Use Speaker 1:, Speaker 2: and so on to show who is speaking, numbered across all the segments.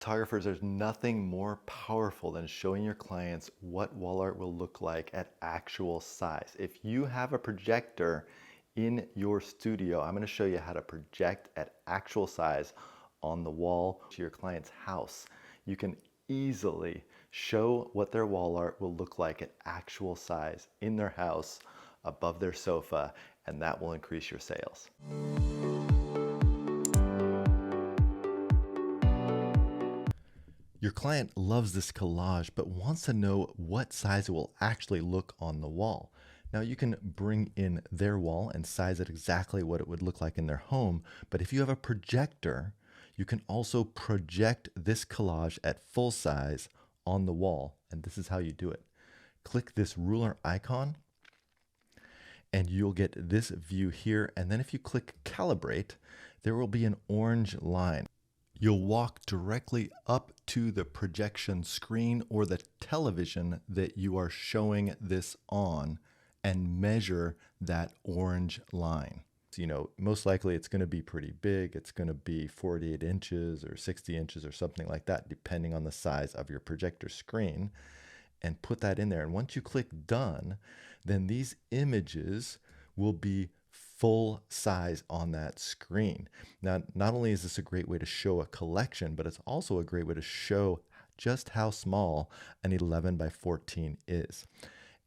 Speaker 1: Photographers, there's nothing more powerful than showing your clients what wall art will look like at actual size. If you have a projector in your studio, I'm going to show you how to project at actual size on the wall to your client's house. You can easily show what their wall art will look like at actual size in their house above their sofa, and that will increase your sales. Your client loves this collage but wants to know what size it will actually look on the wall. Now you can bring in their wall and size it exactly what it would look like in their home, but if you have a projector, you can also project this collage at full size on the wall, and this is how you do it. Click this ruler icon and you'll get this view here, and then if you click calibrate, there will be an orange line. You'll walk directly up to the projection screen or the television that you are showing this on and measure that orange line. So, most likely it's going to be pretty big. It's going to be 48 inches or 60 inches or something like that, depending on the size of your projector screen, and put that in there. And once you click done, then these images will be full size on that screen. Now, not only is this a great way to show a collection, but it's also a great way to show just how small an 11 by 14 is.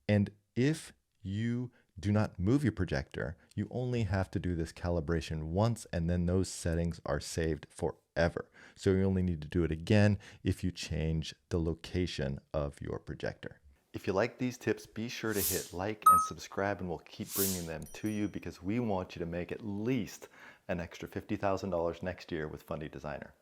Speaker 1: And if you do not move your projector, you only have to do this calibration once, and then those settings are saved forever. So you only need to do it again if you change the location of your projector. If you like these tips, be sure to hit like and subscribe, and we'll keep bringing them to you because we want you to make at least an extra $50,000 next year with Fundy Designer.